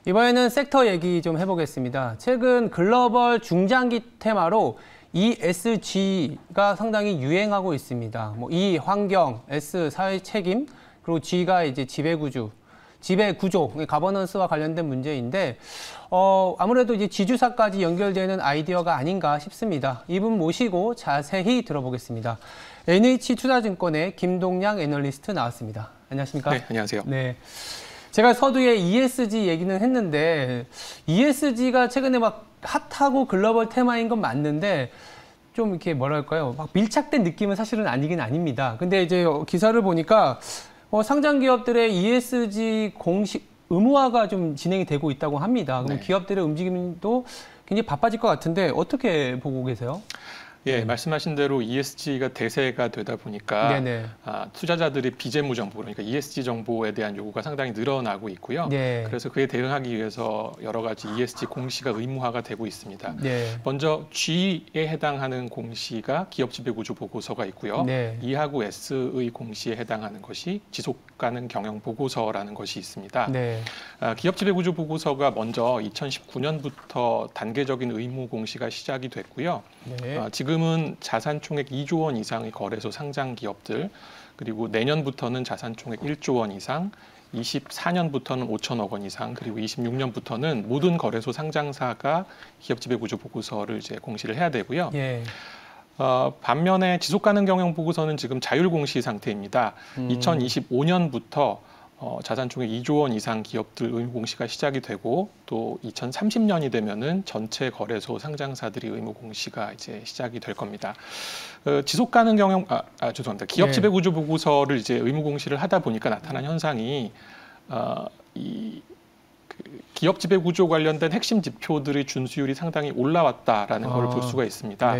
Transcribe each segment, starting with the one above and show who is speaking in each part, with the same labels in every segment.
Speaker 1: 이번에는 섹터 얘기 좀 해보겠습니다. 최근 글로벌 중장기 테마로 ESG가 상당히 유행하고 있습니다. E 환경, S 사회 책임, 그리고 G가 이제 지배구조, 가버넌스와 관련된 문제인데 아무래도 이제 지주사까지 연결되는 아이디어가 아닌가 싶습니다. 이분 모시고 자세히 들어보겠습니다. NH투자증권의 김동량 애널리스트 나왔습니다. 안녕하십니까?
Speaker 2: 네, 안녕하세요.
Speaker 1: 네. 제가 서두에 ESG 얘기는 했는데 ESG가 최근에 막 핫하고 글로벌 테마인 건 맞는데 좀 이렇게 뭐랄까요? 막 밀착된 느낌은 사실은 아니긴 아닙니다. 근데 이제 기사를 보니까 상장 기업들의 ESG 공식 의무화가 좀 진행이 되고 있다고 합니다. 그럼
Speaker 2: 네.
Speaker 1: 기업들의 움직임도 굉장히 바빠질 것 같은데 어떻게 보고 계세요?
Speaker 2: 예, 말씀하신 대로 ESG가 대세가 되다 보니까 투자자들의 비재무 정보, 그러니까 ESG 정보에 대한 요구가 상당히 늘어나고 있고요.
Speaker 1: 네.
Speaker 2: 그래서 그에 대응하기 위해서 여러 가지 ESG 공시가 의무화가 되고 있습니다.
Speaker 1: 네.
Speaker 2: 먼저 G에 해당하는 공시가 기업 지배구조 보고서가 있고요.
Speaker 1: 네.
Speaker 2: E하고 S의 공시에 해당하는 것이 지속가능 경영 보고서라는 것이 있습니다.
Speaker 1: 네.
Speaker 2: 기업 지배구조 보고서가 먼저 2019년부터 단계적인 의무 공시가 시작이 됐고요.
Speaker 1: 네.
Speaker 2: 지금은 자산 총액 2조 원 이상의 거래소 상장 기업들, 그리고 내년부터는 자산 총액 1조 원 이상, 24년부터는 5천억 원 이상, 그리고 26년부터는 모든 거래소 상장사가 기업 지배구조 보고서를 이제 공시를 해야 되고요.
Speaker 1: 예.
Speaker 2: 반면에 지속가능 경영 보고서는 지금 자율 공시 상태입니다. 2025년부터 자산 총액 2조 원 이상 기업들 의무 공시가 시작이 되고 또 2030년이 되면은 전체 거래소 상장사들이 의무 공시가 이제 시작이 될 겁니다. 지속 가능 경영 죄송합니다. 기업 지배 구조 보고서를 이제 의무 공시를 하다 보니까 나타난 현상이 기업 지배 구조 관련된 핵심 지표들의 준수율이 상당히 올라왔다라는 걸 볼 수가 있습니다.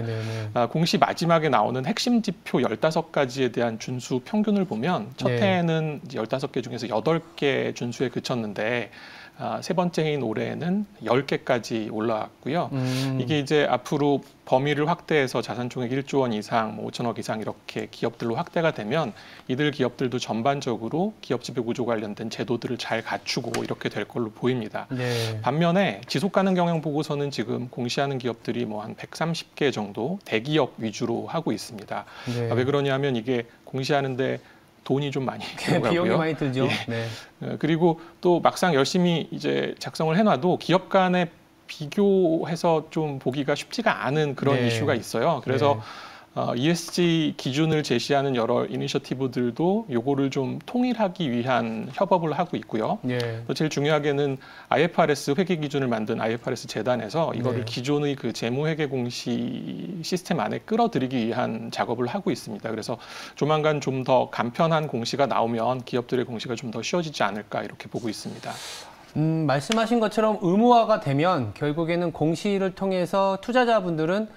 Speaker 2: 공시 마지막에 나오는 핵심 지표 15가지에 대한 준수 평균을 보면 첫 해에는 15개 중에서 8개 준수에 그쳤는데 세 번째 해인 올해에는 10개까지 올라왔고요. 이게 이제 앞으로 범위를 확대해서 자산 총액 1조 원 이상, 5천억 이상 이렇게 기업들로 확대가 되면 이들 기업들도 전반적으로 기업 지배 구조 관련된 제도들을 잘 갖추고 이렇게 될 걸로 보입니다.
Speaker 1: 네.
Speaker 2: 반면에 지속 가능 경영 보고서는 지금 공시하는 기업들이 뭐 한 130개 정도 대기업 위주로 하고 있습니다.
Speaker 1: 네.
Speaker 2: 왜 그러냐면 이게 공시하는데 돈이 좀 많이 들어가고요.
Speaker 1: 비용이 많이 들죠.
Speaker 2: 예.
Speaker 1: 네.
Speaker 2: 그리고 또 막상 열심히 이제 작성을 해놔도 기업 간에 비교해서 좀 보기가 쉽지가 않은 그런 이슈가 있어요. 그래서 ESG 기준을 제시하는 여러 이니셔티브들도 요거를 좀 통일하기 위한 협업을 하고 있고요. 또 제일 중요하게는 IFRS 회계 기준을 만든 IFRS 재단에서 이거를 기존의 그 재무회계 공시 시스템 안에 끌어들이기 위한 작업을 하고 있습니다. 그래서 조만간 좀 더 간편한 공시가 나오면 기업들의 공시가 좀 더 쉬워지지 않을까 이렇게 보고 있습니다.
Speaker 1: 말씀하신 것처럼 의무화가 되면 결국에는 공시를 통해서 투자자분들은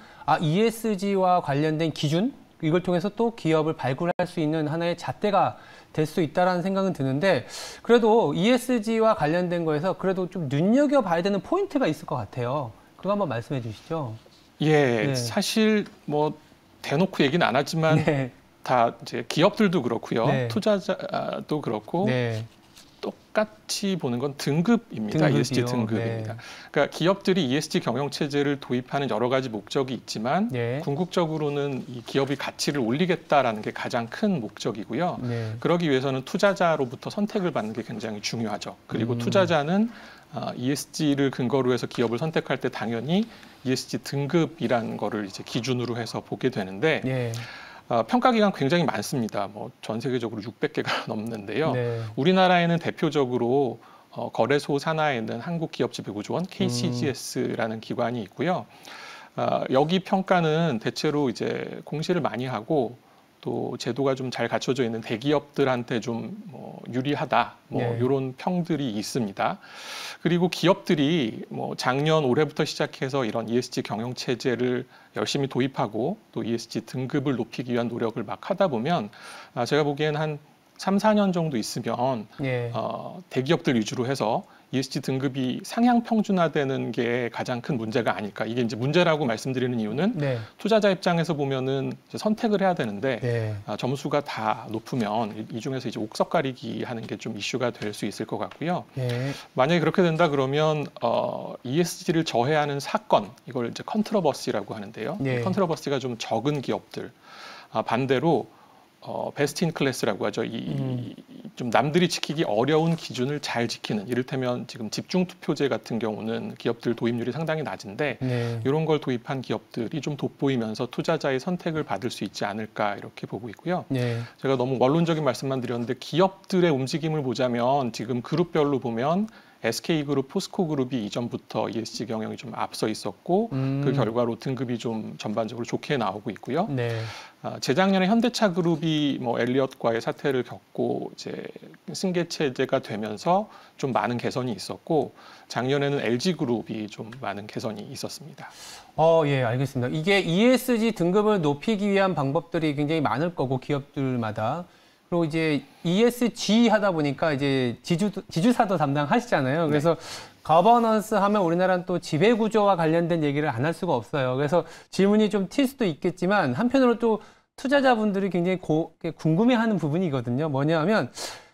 Speaker 1: ESG와 관련된 기준, 이걸 통해서 또 기업을 발굴할 수 있는 하나의 잣대가 될 수 있다는 생각은 드는데 그래도 ESG와 관련된 거에서 그래도 좀 눈여겨봐야 되는 포인트가 있을 것 같아요. 그거 한번 말씀해 주시죠.
Speaker 2: 사실 뭐 대놓고 얘기는 안 하지만 다 이제 기업들도 그렇고요. 투자자도 그렇고 똑같이 보는 건 등급입니다. ESG 등급입니다. 그러니까 기업들이 ESG 경영 체제를 도입하는 여러 가지 목적이 있지만 궁극적으로는 이 기업의 가치를 올리겠다라는 게 가장 큰 목적이고요. 그러기 위해서는 투자자로부터 선택을 받는 게 굉장히 중요하죠. 그리고 투자자는 ESG를 근거로 해서 기업을 선택할 때 당연히 ESG 등급이라는 거를 이제 기준으로 해서 보게 되는데 평가 기관 굉장히 많습니다. 뭐 전 세계적으로 600개가 넘는데요. 우리나라에는 대표적으로 거래소 산하에 있는 한국기업지배구조원 KCGS라는 기관이 있고요. 여기 평가는 대체로 이제 공시를 많이 하고 또 제도가 좀 잘 갖춰져 있는 대기업들한테 좀 유리하다, 이런 평들이 있습니다. 그리고 기업들이 작년 올해부터 시작해서 이런 ESG 경영 체제를 열심히 도입하고 또 ESG 등급을 높이기 위한 노력을 막 하다 보면 제가 보기엔 한 3, 4년 정도 있으면 대기업들 위주로 해서 ESG 등급이 상향 평준화되는 게 가장 큰 문제가 아닐까. 이게 이제 문제라고 말씀드리는 이유는 네. 투자자 입장에서 보면은 이제 선택을 해야 되는데 네. 점수가 다 높으면 이 중에서 이제 옥석 가리기 하는 게 좀 이슈가 될 수 있을 것 같고요. 네. 만약에 그렇게 된다 그러면 ESG를 저해하는 사건, 이걸 이제 컨트러버시라고 하는데요. 네. 컨트러버시가 좀 적은 기업들, 반대로 베스트 인 클래스라고 하죠. 좀 남들이 지키기 어려운 기준을 잘 지키는, 이를테면 지금 집중 투표제 같은 경우는 기업들 도입률이 상당히 낮은데 네. 이런 걸 도입한 기업들이 좀 돋보이면서 투자자의 선택을 받을 수 있지 않을까 이렇게 보고 있고요. 네. 제가 너무 원론적인 말씀만 드렸는데 기업들의 움직임을 보자면 지금 그룹별로 보면 SK그룹, 포스코그룹이 이전부터 ESG 경영이 좀 앞서 있었고 그 결과로 등급이 좀 전반적으로 좋게 나오고 있고요. 네. 재작년에 현대차그룹이 뭐 엘리엇과의 사태를 겪고 이제 승계 체제가 되면서 좀 많은 개선이 있었고 작년에는 LG그룹이 좀 많은 개선이 있었습니다.
Speaker 1: 예, 알겠습니다. 이게 ESG 등급을 높이기 위한 방법들이 굉장히 많을 거고 기업들마다. 그리고 이제 ESG 하다 보니까 이제 지주사도 담당하시잖아요. 그래서 네. 거버넌스 하면 우리나라는 또 지배구조와 관련된 얘기를 안 할 수가 없어요. 그래서 질문이 좀 튈 수도 있겠지만 한편으로 또 투자자분들이 굉장히 궁금해하는 부분이거든요. 뭐냐면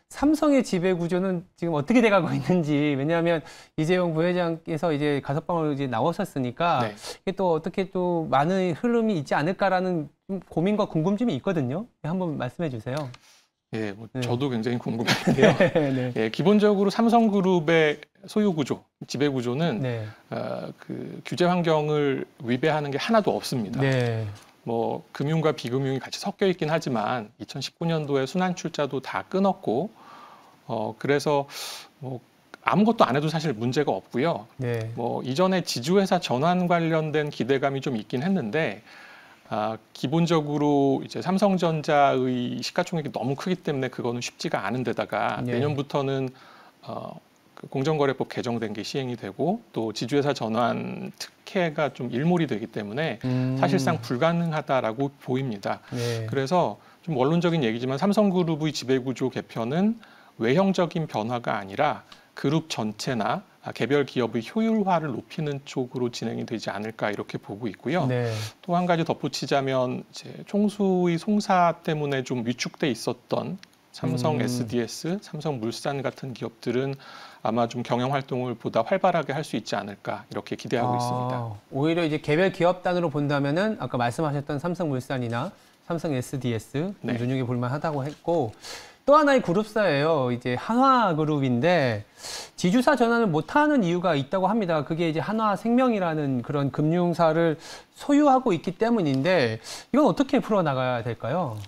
Speaker 1: 삼성의 지배구조는 지금 어떻게 돼가고 있는지. 왜냐하면 이재용 부회장께서 이제 가석방으로 이제 나오셨으니까 네. 이게 또 어떻게 또 많은 흐름이 있지 않을까라는 고민과 궁금증이 있거든요. 한번 말씀해 주세요.
Speaker 2: 예, 저도 굉장히 궁금한데요. 네. 예, 기본적으로 삼성그룹의 소유구조, 지배구조는 네. 그 규제 환경을 위배하는 게 하나도 없습니다. 네. 뭐 금융과 비금융이 같이 섞여 있긴 하지만 2019년도에 순환출자도 다 끊었고, 그래서 뭐 아무것도 안 해도 사실 문제가 없고요. 네. 뭐 이전에 지주회사 전환 관련된 기대감이 좀 있긴 했는데. 기본적으로 이제 삼성전자의 시가총액이 너무 크기 때문에 그거는 쉽지가 않은 데다가 네. 내년부터는 그 공정거래법 개정된 게 시행이 되고 또 지주회사 전환 특혜가 좀 일몰이 되기 때문에 사실상 불가능하다라고 보입니다. 네. 그래서 좀 원론적인 얘기지만 삼성그룹의 지배구조 개편은 외형적인 변화가 아니라 그룹 전체나 개별 기업의 효율화를 높이는 쪽으로 진행이 되지 않을까 이렇게 보고 있고요. 네. 또 한 가지 덧붙이자면 이제 총수의 송사 때문에 좀 위축돼 있었던 삼성 SDS, 삼성물산 같은 기업들은 아마 좀 경영 활동을 보다 활발하게 할 수 있지 않을까 이렇게 기대하고 있습니다.
Speaker 1: 오히려 이제 개별 기업 단으로 본다면은 아까 말씀하셨던 삼성물산이나 삼성 SDS 네. 눈여겨볼 만하다고 했고. 또 하나의 그룹사예요. 이제 한화그룹인데 지주사 전환을 못하는 이유가 있다고 합니다. 그게 이제 한화생명이라는 그런 금융사를 소유하고 있기 때문인데 이건 어떻게 풀어나가야 될까요?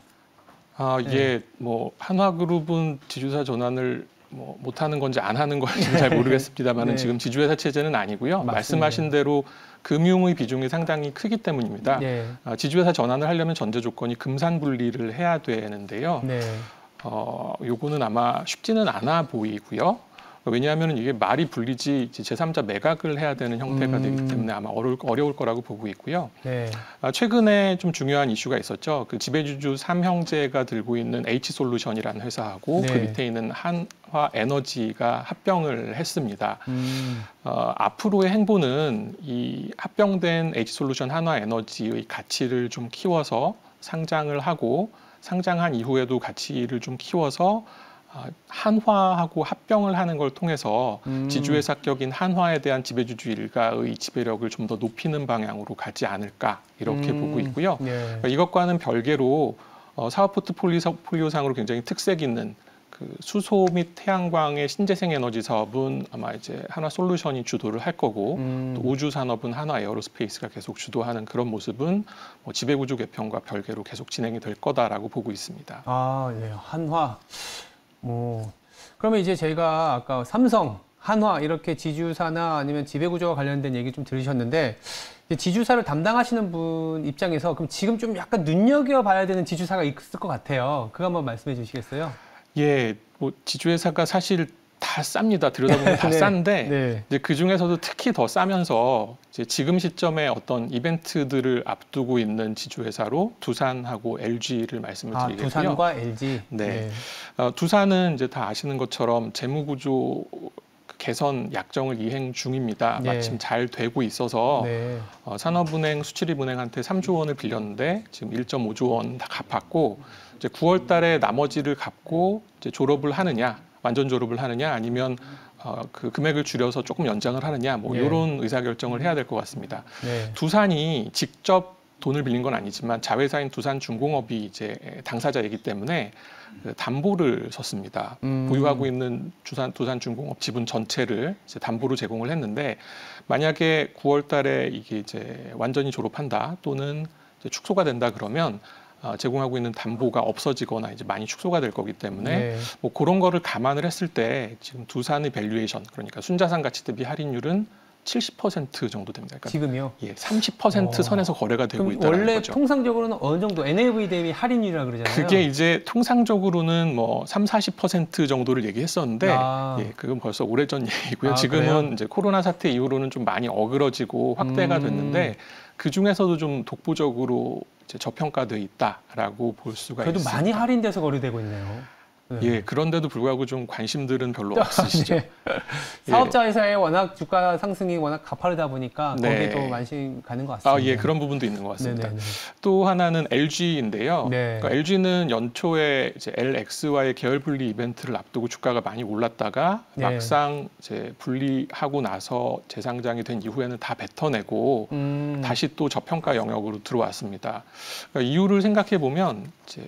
Speaker 2: 이게 뭐 한화그룹은 지주사 전환을 뭐 못하는 건지 안 하는 건지는 잘 모르겠습니다만 네. 지금 지주회사 체제는 아니고요. 맞습니다. 말씀하신 대로 금융의 비중이 상당히 크기 때문입니다. 네. 지주회사 전환을 하려면 전제 조건이 금산분리를 해야 되는데요. 네. 요거는 아마 쉽지는 않아 보이고요. 왜냐하면 이게 말이 불리지 제3자 매각을 해야 되는 형태가 되기 때문에 아마 어려울 거라고 보고 있고요. 네. 최근에 좀 중요한 이슈가 있었죠. 그 지배주주 3형제가 들고 있는 H솔루션이라는 회사하고 네. 그 밑에 있는 한화에너지가 합병을 했습니다. 앞으로의 행보는 이 합병된 H솔루션 한화에너지의 가치를 좀 키워서 상장을 하고 상장한 이후에도 가치를 좀 키워서 한화하고 합병을 하는 걸 통해서 지주회사격인 한화에 대한 지배주주 일가의 지배력을 좀 더 높이는 방향으로 가지 않을까 이렇게 보고 있고요. 네. 그러니까 이것과는 별개로 사업 포트폴리오상으로 굉장히 특색 있는 그 수소 및 태양광의 신재생 에너지 사업은 아마 이제 한화솔루션이 주도를 할 거고 또 우주 산업은 한화에어로스페이스가 계속 주도하는 그런 모습은 뭐 지배구조 개편과 별개로 계속 진행이 될 거다라고 보고 있습니다.
Speaker 1: 네, 한화. 그러면 이제 저희가 아까 삼성, 한화 이렇게 지주사나 아니면 지배구조와 관련된 얘기 좀 들으셨는데 지주사를 담당하시는 분 입장에서 그럼 지금 좀 약간 눈여겨봐야 되는 지주사가 있을 것 같아요. 그거 한번 말씀해 주시겠어요?
Speaker 2: 예, 뭐 지주회사가 사실 다 쌉니다. 들여다보면 다 네, 싼데 네. 이제 그 중에서도 특히 더 싸면서 이제 지금 시점에 어떤 이벤트들을 앞두고 있는 지주회사로 두산하고 LG를 말씀을 드리겠고요.
Speaker 1: 두산과 LG.
Speaker 2: 네. 네. 두산은 이제 다 아시는 것처럼 재무구조 개선 약정을 이행 중입니다. 네. 마침 잘 되고 있어서 네. 산업은행, 수출입은행한테 3조 원을 빌렸는데 지금 1.5조 원 다 갚았고 이제 9월 달에 나머지를 갚고 이제 졸업을 하느냐, 완전 졸업을 하느냐 아니면 그 금액을 줄여서 조금 연장을 하느냐 뭐 이런 의사결정을 해야 될 것 같습니다. 네. 두산이 직접 돈을 빌린 건 아니지만 자회사인 두산중공업이 이제 당사자이기 때문에 그 담보를 섰습니다. 보유하고 있는 두산중공업 지분 전체를 이제 담보로 제공을 했는데 만약에 9월 달에 이게 이제 완전히 졸업한다 또는 이제 축소가 된다 그러면 제공하고 있는 담보가 없어지거나 이제 많이 축소가 될 거기 때문에 네. 뭐 그런 거를 감안을 했을 때 지금 두산의 밸류에이션 그러니까 순자산 가치 대비 할인율은 70% 정도 됩니다. 그러니까
Speaker 1: 지금요?
Speaker 2: 예, 30% 선에서 거래가 되고 있다는
Speaker 1: 원래
Speaker 2: 거죠.
Speaker 1: 통상적으로는 어느 정도 NAV 대비 할인율이라 그러잖아요.
Speaker 2: 그게 이제 통상적으로는 뭐 30-40% 정도를 얘기했었는데 예, 그건 벌써 오래전 얘기고요. 지금은 그래요? 이제 코로나 사태 이후로는 좀 많이 어그러지고 확대가 됐는데 그 중에서도 좀 독보적으로 이제 저평가돼 있다라고 볼 수가
Speaker 1: 그래도
Speaker 2: 있습니다.
Speaker 1: 많이 할인돼서 거래되고 있네요. 네.
Speaker 2: 예, 그런데도 불구하고 좀 관심들은 별로 없으시죠.
Speaker 1: 네. 사업자 회사에 워낙 주가 상승이 워낙 가파르다 보니까 거기에 또 관심 가는 것 같습니다.
Speaker 2: 예, 그런 부분도 있는 것 같습니다. 또 하나는 LG인데요. 네. 그러니까 LG는 연초에 이제 LX와의 계열 분리 이벤트를 앞두고 주가가 많이 올랐다가 네. 막상 이제 분리하고 나서 재상장이 된 이후에는 다 뱉어내고 다시 또 저평가 영역으로 들어왔습니다. 그러니까 이유를 생각해 보면 이제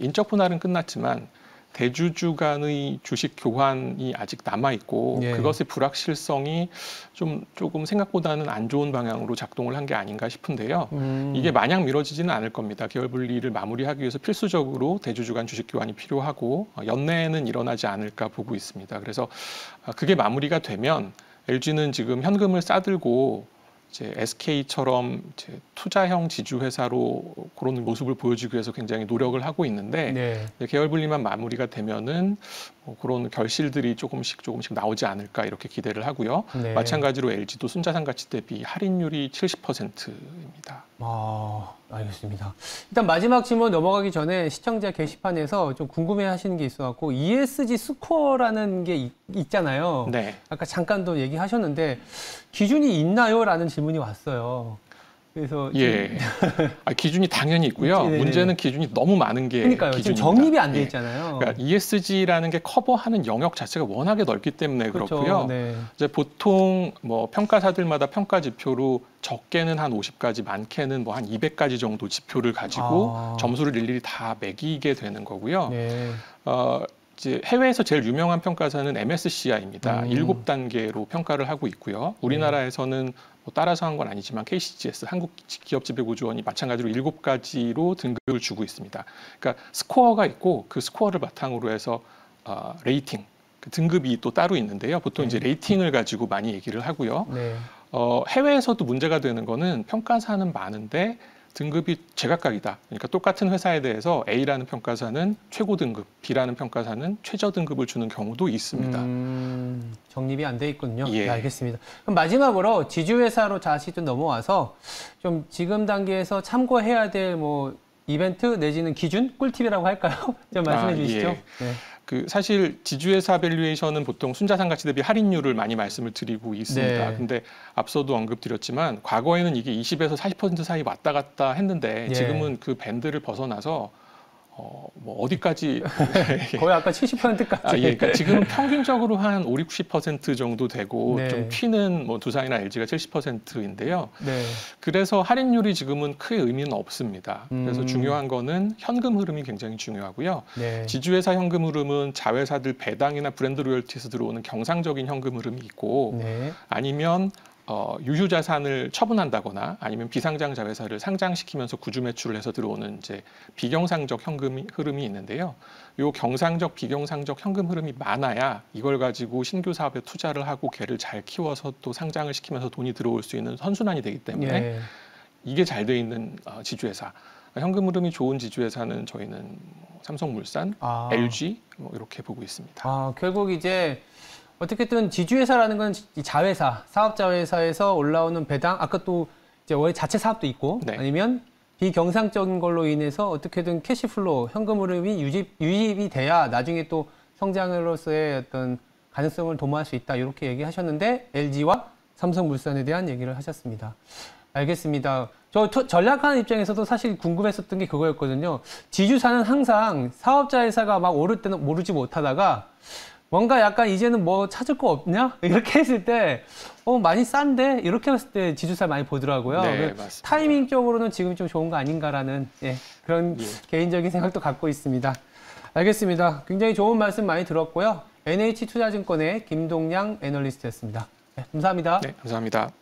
Speaker 2: 인적 분할은 끝났지만 대주주 간의 주식 교환이 아직 남아 있고 예. 그것의 불확실성이 조금 생각보다는 안 좋은 방향으로 작동을 한 게 아닌가 싶은데요. 이게 마냥 미뤄지지는 않을 겁니다. 계열 분리를 마무리하기 위해서 필수적으로 대주주 간 주식 교환이 필요하고 연내에는 일어나지 않을까 보고 있습니다. 그래서 그게 마무리가 되면 LG는 지금 현금을 싸들고 이제 SK처럼 이제 투자형 지주회사로 그런 모습을 보여주기 위해서 굉장히 노력을 하고 있는데 네. 계열 분리만 마무리가 되면은 그런 결실들이 조금씩 나오지 않을까 이렇게 기대를 하고요. 네. 마찬가지로 LG도 순자산 가치 대비 할인율이 70%입니다.
Speaker 1: 알겠습니다. 일단 마지막 질문 넘어가기 전에 시청자 게시판에서 좀 궁금해하시는 게 있어갖고 ESG 스코어라는 게 있잖아요. 네. 아까 잠깐도 얘기하셨는데 기준이 있나요? 라는 질문이 왔어요. 그래서
Speaker 2: 예, 기준이 당연히 있고요. 문제는 기준이 너무 많은 게
Speaker 1: 그러니까요.
Speaker 2: 기준입니다.
Speaker 1: 지금 정립이 안 돼 있잖아요.
Speaker 2: 그러니까 ESG라는 게 커버하는 영역 자체가 워낙에 넓기 때문에 그렇죠. 그렇고요. 네. 이제 보통 뭐 평가사들마다 평가 지표로 적게는 한 50가지, 많게는 뭐 한 200가지 정도 지표를 가지고 점수를 일일이 다 매기게 되는 거고요. 네. 이제 해외에서 제일 유명한 평가사는 MSCI입니다. 7단계로 평가를 하고 있고요. 우리나라에서는 뭐 따라서 한 건 아니지만 KCGS, 한국기업지배구조원이 마찬가지로 7가지로 등급을 주고 있습니다. 그러니까 스코어가 있고 그 스코어를 바탕으로 해서 레이팅, 그 등급이 또 따로 있는데요. 보통 이제 레이팅을 가지고 많이 얘기를 하고요. 해외에서도 문제가 되는 거는 평가사는 많은데 등급이 제각각이다. 그러니까 똑같은 회사에 대해서 A라는 평가사는 최고 등급, B라는 평가사는 최저 등급을 주는 경우도 있습니다.
Speaker 1: 정립이 안 돼 있군요. 예. 네, 알겠습니다. 그럼 마지막으로 지주회사로 다시 좀 넘어와서 좀 지금 단계에서 참고해야 될 뭐 이벤트 내지는 기준, 꿀팁이라고 할까요? 좀 말씀해 주시죠.
Speaker 2: 예. 네. 사실 지주회사 밸류에이션은 보통 순자산 가치 대비 할인율을 많이 말씀을 드리고 있습니다. 네. 근데 앞서도 언급드렸지만 과거에는 이게 20에서 40% 사이 왔다 갔다 했는데 네. 지금은 그 밴드를 벗어나서 뭐 어디까지
Speaker 1: 거의 아까 70%까지.
Speaker 2: 그러니까 지금 평균적으로 한 50-60% 정도 되고 네. 좀 튀는 뭐 두산이나 LG가 70%인데요. 네. 그래서 할인율이 지금은 크게 의미는 없습니다. 그래서 중요한 거는 현금 흐름이 굉장히 중요하고요. 네. 지주회사 현금 흐름은 자회사들 배당이나 브랜드 로열티에서 들어오는 경상적인 현금 흐름이 있고 네. 아니면 유휴자산을 처분한다거나 아니면 비상장 자회사를 상장시키면서 구주 매출을 해서 들어오는 이제 비경상적 현금 흐름이 있는데요. 요 경상적, 비경상적 현금 흐름이 많아야 이걸 가지고 신규 사업에 투자를 하고 걔를 잘 키워서 또 상장을 시키면서 돈이 들어올 수 있는 선순환이 되기 때문에 예. 이게 잘 돼 있는 지주회사. 현금 흐름이 좋은 지주회사는 저희는 삼성물산, LG 뭐 이렇게 보고 있습니다.
Speaker 1: 결국 이제 어떻게든 지주회사라는 건 자회사, 사업자회사에서 올라오는 배당, 아까 또 이제 원래 자체 사업도 있고 네. 아니면 비경상적인 걸로 인해서 어떻게든 캐시플로우, 현금 흐름이 유입이 돼야 나중에 또 성장으로서의 어떤 가능성을 도모할 수 있다. 이렇게 얘기하셨는데 LG와 삼성물산에 대한 얘기를 하셨습니다. 알겠습니다. 저 전략하는 입장에서도 사실 궁금했었던 게 그거였거든요. 지주사는 항상 사업자 회사가 막 오를 때는 오르지 못하다가 뭔가 약간 이제는 뭐 찾을 거 없냐? 이렇게 했을 때 많이 싼데? 이렇게 했을 때 지주사 많이 보더라고요.
Speaker 2: 네,
Speaker 1: 타이밍적으로는 지금 좀 좋은 거 아닌가라는 그런 개인적인 생각도 갖고 있습니다. 알겠습니다. 굉장히 좋은 말씀 많이 들었고요. NH투자증권의 김동량 애널리스트였습니다. 네, 감사합니다.
Speaker 2: 네, 감사합니다.